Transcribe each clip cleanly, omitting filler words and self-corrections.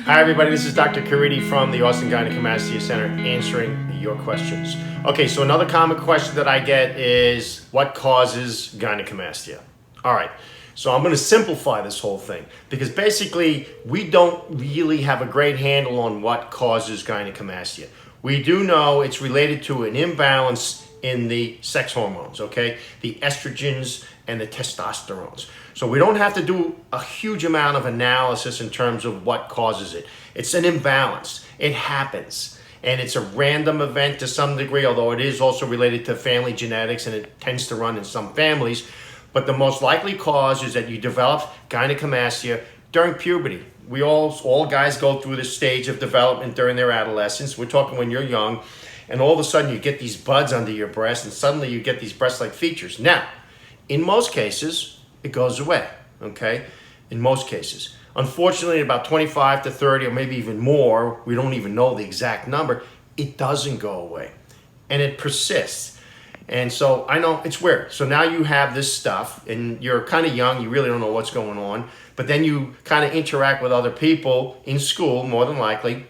Hi everybody, this is Dr. Caridi from the Austin Gynecomastia Center answering your questions. Okay, so another common question that I get is what causes gynecomastia? All right, so I'm going to simplify this whole thing because basically we don't really have a great handle on what causes gynecomastia. We do know it's related to an imbalance in the sex hormones, okay? The estrogens and the testosterones. So we don't have to do a huge amount of analysis in terms of what causes it. It's an imbalance. It happens. And it's a random event to some degree, although it is also related to family genetics and it tends to run in some families. But the most likely cause is that you develop gynecomastia during puberty. We all guys go through this stage of development during their adolescence. We're talking when you're young, and all of a sudden you get these buds under your breast, and suddenly you get these breast-like features. Now, in most cases, it goes away, okay? In most cases. Unfortunately, about 25 to 30, or maybe even more, we don't even know the exact number, it doesn't go away. And it persists. And so I know it's weird. So now you have this stuff, and you're kind of young, you really don't know what's going on, but then you kind of interact with other people in school, more than likely,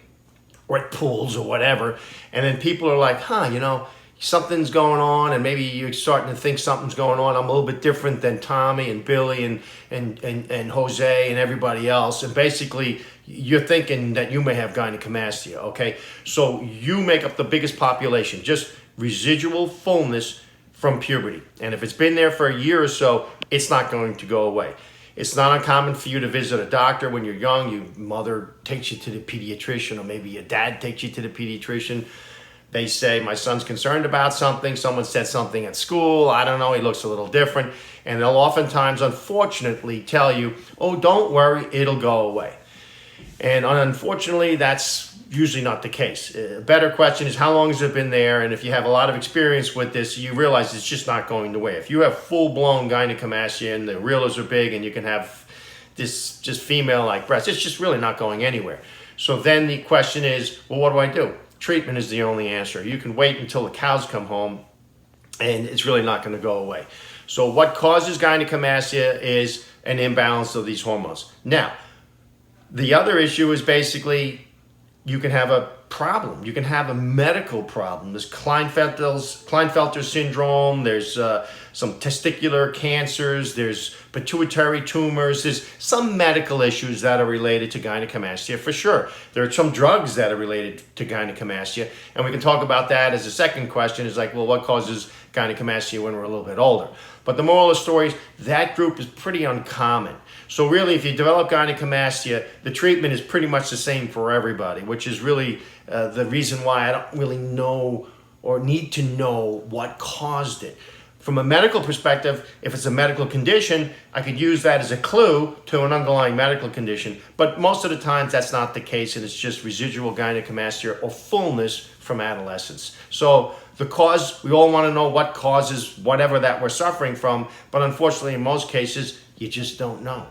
or at pools or whatever, and then people are like, you know, something's going on, and maybe you're starting to think something's going on. I'm a little bit different than Tommy and Billy and Jose and everybody else. And basically, you're thinking that you may have gynecomastia, okay? So you make up the biggest population, just residual fullness from puberty. And if it's been there for a year or so, it's not going to go away. It's not uncommon for you to visit a doctor when you're young. Your mother takes you to the pediatrician, or maybe your dad takes you to the pediatrician. They say, my son's concerned about something. Someone said something at school. I don't know. He looks a little different. And they'll oftentimes, unfortunately, tell you, oh, don't worry, it'll go away. And unfortunately, that's usually not the case. A better question is, how long has it been there? And if you have a lot of experience with this, you realize it's just not going away. If you have full-blown gynecomastia and the reelers are big and you can have this just female-like breast, it's just really not going anywhere. So then the question is, well, what do I do? Treatment is the only answer. You can wait until the cows come home, and it's really not going to go away. So what causes gynecomastia is an imbalance of these hormones. Now, the other issue is basically you can have a problem. You can have a medical problem. There's Klinefelter syndrome. There's some testicular cancers. There's pituitary tumors. There's some medical issues that are related to gynecomastia for sure. There are some drugs that are related to gynecomastia, and we can talk about that as a second question. Is like, well, what causes gynecomastia when we're a little bit older? But the moral of the story is that group is pretty uncommon. So really, if you develop gynecomastia, the treatment is pretty much the same for everybody, which is really the reason why I don't really know or need to know what caused it. From a medical perspective, if it's a medical condition, I could use that as a clue to an underlying medical condition. But most of the times that's not the case, and it's just residual gynecomastia or fullness from adolescence. So the cause, we all want to know what causes whatever that we're suffering from, but unfortunately in most cases, you just don't know.